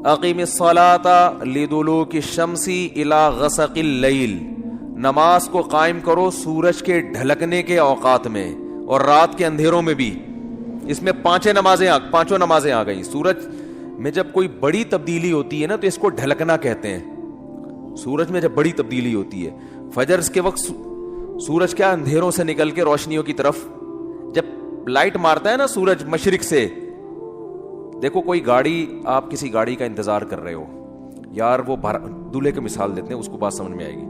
اقیم الصلاۃ لدلوک الشمس الی غسق اللیل، نماز کو قائم کرو سورج کے ڈھلکنے کے اوقات میں اور رات کے اندھیروں میں بھی. اس میں پانچوں نمازیں آ گئیں. سورج میں جب کوئی بڑی تبدیلی ہوتی ہے نا تو اس کو ڈھلکنا کہتے ہیں. سورج میں جب بڑی تبدیلی ہوتی ہے، فجر کے وقت سورج کیا اندھیروں سے نکل کے روشنیوں کی طرف جب لائٹ مارتا ہے نا سورج مشرق سے. دیکھو کوئی گاڑی، آپ کسی گاڑی کا انتظار کر رہے ہو یار، وہ دولہے کی مثال دیتے ہیں، اس کو بات سمجھ میں آئے گی.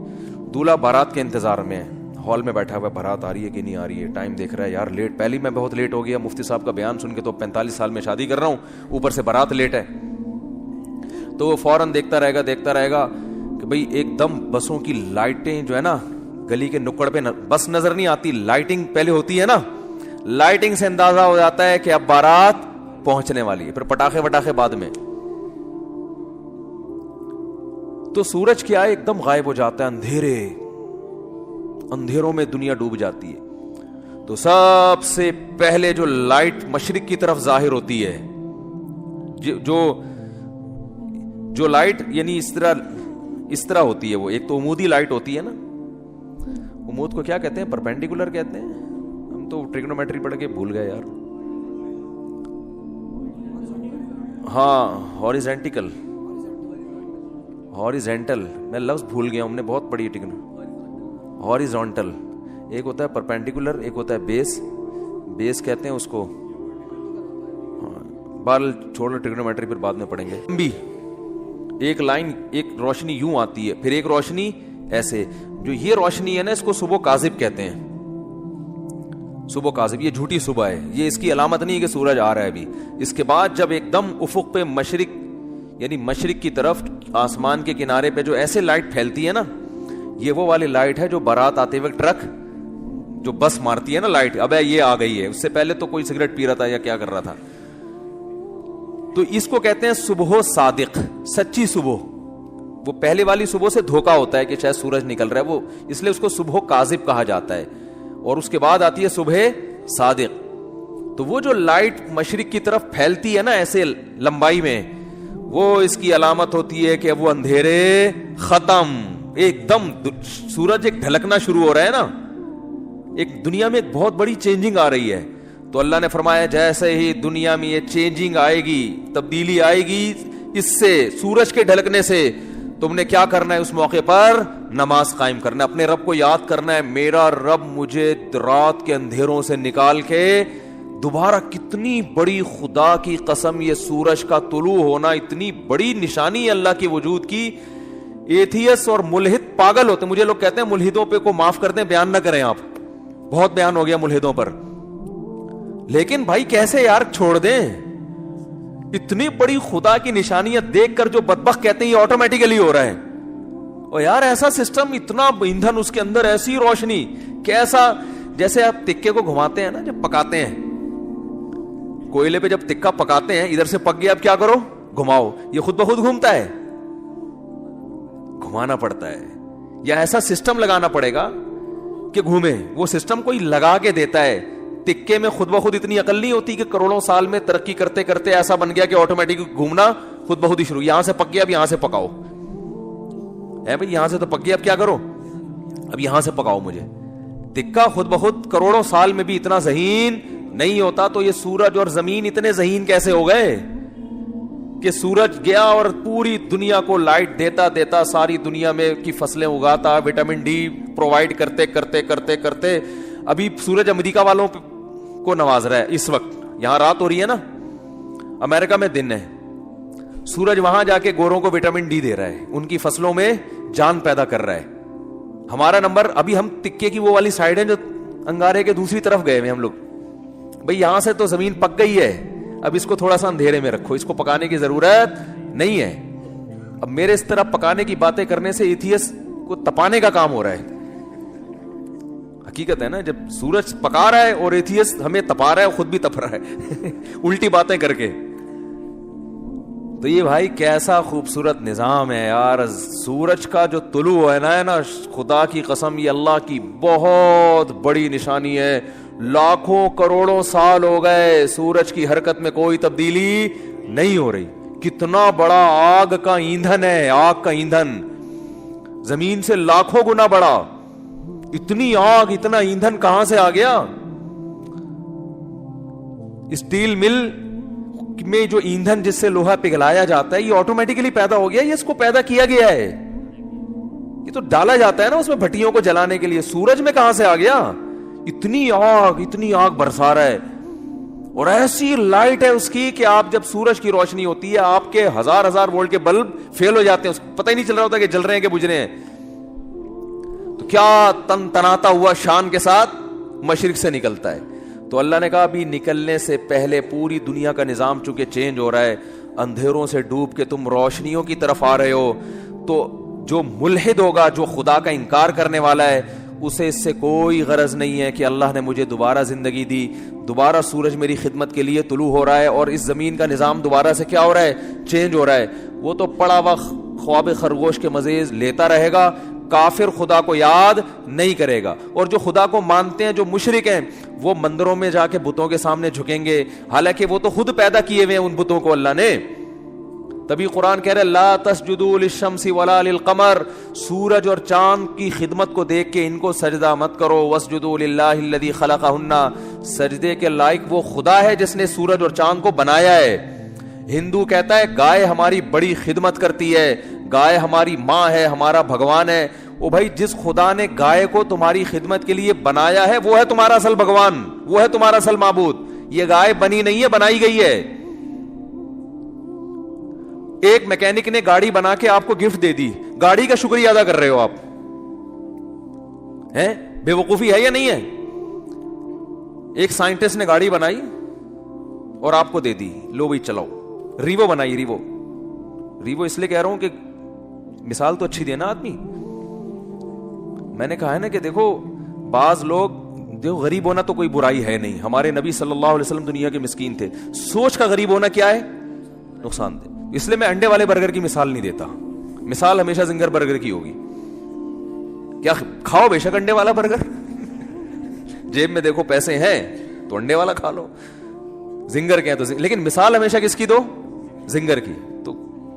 دولہا بارات کے انتظار میں ہال میں بیٹھا ہوا ہے، بارات آ رہی ہے کہ نہیں آ رہی ہے، ٹائم دیکھ رہا ہے یار لیٹ، پہلی میں بہت لیٹ ہو گیا، مفتی صاحب کا بیان سن کے تو 45 سال میں شادی کر رہا ہوں، اوپر سے بارات لیٹ ہے. تو وہ فوراً دیکھتا رہے گا کہ بھئی ایک دم بسوں کی لائٹیں جو ہے نا گلی کے نکڑ پہ بس نظر نہیں آتی، لائٹنگ پہلے ہوتی ہے نا، لائٹنگ سے اندازہ ہو جاتا ہے کہ اب بارات پہنچنے والی ہے. پھر پٹاخے وٹاخے بعد میں. تو سورج کیا ہے ایک دم غائب ہو جاتا ہے، اندھیروں میں دنیا ڈوب جاتی ہے. تو سب سے پہلے جو لائٹ مشرق کی طرف ظاہر ہوتی ہے، جو لائٹ یعنی اس طرح ہوتی ہے، وہ ایک تو عمودی لائٹ ہوتی ہے نا. عمود کو کیا کہتے ہیں؟ پرپینڈیکولر کہتے ہیں. ہم تو ٹریگنومیٹری پڑھ کے بھول گئے یار. ہاں ہاریزونٹل، میں لفظ بھول گیا، ہم نے بہت پڑھی ہے. ہاریزونٹل ایک ہوتا ہے، پرپینڈیکولر ایک ہوتا ہے بیس کہتے ہیں اس کو. بال چھوڑو، ٹریگنومیٹری پھر بعد میں پڑھیں گے. بھی ایک لائن، ایک روشنی یوں آتی ہے، پھر ایک روشنی ایسے. جو یہ روشنی ہے نا اس کو صبح کاذب کہتے ہیں. صبح کاذب، یہ جھوٹی صبح ہے، یہ اس کی علامت نہیں کہ سورج آ رہا ہے ابھی. اس کے بعد جب ایک دم افق پہ مشرق کی طرف آسمان کے کنارے پہ جو ایسے لائٹ پھیلتی ہے نا، یہ وہ والی لائٹ ہے جو بارات آتے وقت ٹرک جو بس مارتی ہے نا لائٹ، اب یہ آ گئی ہے. اس سے پہلے تو کوئی سگریٹ پی رہا تھا یا کیا کر رہا تھا. تو اس کو کہتے ہیں صبح صادق، سچی صبح. وہ پہلے والی صبح سے دھوکا ہوتا ہے کہ شاید سورج نکل رہا ہے، وہ اس لیے اس کو صبح کاذب کہا جاتا ہے. اور اس کے بعد آتی ہے صبح صادق. تو وہ جو لائٹ مشرق کی طرف پھیلتی ہے نا ایسے لمبائی میں، وہ اس کی علامت ہوتی ہے کہ وہ اندھیرے ختم. ایک دم سورج ایک ڈھلکنا شروع ہو رہا ہے نا، ایک دنیا میں ایک بہت بڑی چینجنگ آ رہی ہے. تو اللہ نے فرمایا جیسے ہی دنیا میں یہ چینجنگ آئے گی، تبدیلی آئے گی اس سے، سورج کے ڈھلکنے سے، تم نے کیا کرنا ہے اس موقع پر؟ نماز قائم کرنا ہے، اپنے رب کو یاد کرنا ہے. میرا رب مجھے رات کے اندھیروں سے نکال کے دوبارہ، کتنی بڑی خدا کی قسم، یہ سورج کا طلوع ہونا اتنی بڑی نشانی ہے اللہ کے وجود کی. ایتھیس اور ملحد پاگل ہوتے. مجھے لوگ کہتے ہیں ملحدوں پہ کو معاف کر دیں، بیان نہ کریں آپ، بہت بیان ہو گیا ملحدوں پر. لیکن بھائی کیسے یار چھوڑ دیں؟ اتنی بڑی خدا کی نشانیت دیکھ کر جو بدبخت کہتے ہیں یہ آٹومیٹیکلی ہو رہا ہے. اور یار ایسا سسٹم، اتنا ایندھن اس کے اندر، ایسی روشنی، کیسا جیسے آپ تکے کو گھماتے ہیں نا جب پکاتے ہیں، کوئلے پہ جب تکا پکاتے ہیں، ادھر سے پک گیا اب کیا کرو؟ گھماؤ. یہ خود بخود گھومتا ہے؟ گھمانا پڑتا ہے، یا ایسا سسٹم لگانا پڑے گا کہ گھومے. وہ سسٹم کوئی لگا کے دیتا ہے. تکے میں خود بخود اتنی عقل نہیں ہوتی کہ کروڑوں سال میں ترقی کرتے کرتے ایسا بن گیا کہ آٹومیٹک گھومنا خود بخود ہی شروع. یہاں سے پک گیا اب یہاں سے پکاؤ ہے بھائی، یہاں سے تو پک گیا اب کیا کرو؟ اب یہاں سے پکاؤ مجھے. تکا خود بخود کروڑوں سال میں بھی اتنا ذہین نہیں ہوتا. تو یہ سورج اور زمین اتنے ذہین کیسے ہو گئے کہ سورج گیا اور پوری دنیا کو لائٹ دیتا دیتا، ساری دنیا میں کی فصلیں اگاتا، وٹامن ڈی پرووائڈ کرتے کرتے کرتے کرتے ابھی سورج امریکہ والوں کو نواز رہا ہے. اس وقت یہاں رات ہو رہی ہے نا، امریکہ میں دن ہے. سورج وہاں جا کے گوروں کو وٹامن ڈی دے رہا ہے، ان کی فصلوں میں جان پیدا کر رہا ہے. ہمارا نمبر ابھی، ہم تکے کی وہ والی سائڈ ہے جو انگارے کے دوسری طرف گئے ہوئے ہم لوگ. بھئی یہاں سے تو زمین پک گئی ہے، اب اس کو تھوڑا سا اندھیرے میں رکھو، اس کو پکانے کی ضرورت نہیں ہے. اب میرے اس طرح پکانے کی باتیں کرنے سے ایتھیس کو تپانے کا کام ہو رہا ہے. حقیقت ہے نا، جب سورج پکا رہا ہے اور ایتھیس ہمیں تپا رہا ہے، خود بھی تپ رہا ہے الٹی باتیں کر کے. تو یہ بھائی کیسا خوبصورت نظام ہے یار. سورج کا جو طلوع ہے نا، خدا کی قسم یہ اللہ کی بہت بڑی نشانی ہے. لاکھوں کروڑوں سال ہو گئے سورج کی حرکت میں کوئی تبدیلی نہیں ہو رہی. کتنا بڑا آگ کا ایندھن ہے, آگ کا ایندھن زمین سے لاکھوں گنا بڑا. اتنی آگ, اتنا ایندھن کہاں سے آ گیا؟ اسٹیل مل میں جو ایندھن جس سے لوہا پگھلایا جاتا ہے, یہ آٹومیٹکلی پیدا ہو گیا, یہ اس کو پیدا کیا گیا ہے, یہ تو ڈالا جاتا ہے نا اس میں بھٹیوں کو جلانے کے لیے. سورج میں کہاں سے آ گیا؟ اتنی آگ برسا رہا ہے, اور ایسی لائٹ ہے اس کی کہ آپ جب سورج کی روشنی ہوتی ہے آپ کے ہزار وولٹ کے بلب فیل ہو جاتے ہیں, پتہ ہی نہیں چل رہا ہوتا کہ جل رہے ہیں کہ بجھ رہے ہیں. تو کیا تن تناتا ہوا شان کے ساتھ مشرق سے نکلتا ہے. تو اللہ نے کہا ابھی نکلنے سے پہلے پوری دنیا کا نظام چونکہ چینج ہو رہا ہے, اندھیروں سے ڈوب کے تم روشنیوں کی طرف آ رہے ہو, تو جو ملحد ہوگا, جو خدا کا انکار کرنے والا ہے, اسے اس سے کوئی غرض نہیں ہے کہ اللہ نے مجھے دوبارہ زندگی دی, دوبارہ سورج میری خدمت کے لیے طلوع ہو رہا ہے اور اس زمین کا نظام دوبارہ سے کیا ہو رہا ہے, چینج ہو رہا ہے. وہ تو پڑا وقت خواب خرگوش کے مزید لیتا رہے گا, کافر خدا کو یاد نہیں کرے گا. اور جو خدا کو مانتے ہیں, جو مشرک ہیں, وہ مندروں میں جا کے بتوں کے سامنے جھکیں گے, حالانکہ وہ تو خود پیدا کیے ہوئے ہیں ان بتوں کو اللہ نے. تبھی قرآن کہہ رہے لا تسجدوا للشمس ولا للقمر, سورج اور چاند کی خدمت کو دیکھ کے ان کو سجدہ مت کرو. واسجدوا للہ الذی خلقہن, سجدے کے لائق وہ خدا ہے جس نے سورج اور چاند کو بنایا ہے. ہندو کہتا ہے گائے ہماری بڑی خدمت کرتی ہے, گائے ہماری ماں ہے, ہمارا بھگوان ہے. او بھائی, جس خدا نے گائے کو تمہاری خدمت کے لیے بنایا ہے وہ ہے تمہارا اصل بھگوان, وہ ہے تمہارا اصل معبود. یہ گائے بنی نہیں ہے, بنائی گئی ہے. ایک میکینک نے گاڑی بنا کے آپ کو گفٹ دے دی, گاڑی کا شکریہ ادا کر رہے ہو آپ, ہیں بے وقوفی ہے یا نہیں ہے؟ ایک سائنٹسٹ نے گاڑی بنائی اور آپ کو دے دی, لو بھائی چلاؤ. ریوو بنائی, ریوو اس لیے کہہ رہا ہوں کہ مثال تو اچھی دینا آدمی. میں نے کہا ہے نا کہ دیکھو بعض لوگ, دیکھو غریب ہونا تو کوئی برائی ہے نہیں, ہمارے نبی صلی اللہ علیہ وسلم دنیا کے مسکین تھے. سوچ کا غریب ہونا کیا ہے؟ نقصان دہ. اس لیے میں انڈے والے برگر کی مثال نہیں دیتا, مثال ہمیشہ زنگر برگر کی ہوگی. کیا کھاؤ بے شک انڈے والا برگر, جیب میں دیکھو پیسے ہیں تو انڈے والا کھا لو, زنگر کے ہیں تو لیکن مثال ہمیشہ کس کی دو؟ زنگر کی. تو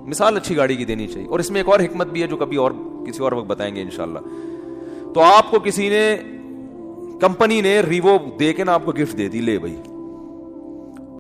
مثال اچھی گاڑی کی دینی چاہیے. اور اس میں ایک اور حکمت بھی ہے جو کبھی اور کسی اور وقت بتائیں گے انشاءاللہ. تو آپ کو کسی نے, کمپنی نے ریوو دے کے نا آپ کو گفٹ دے دی, لے بھائی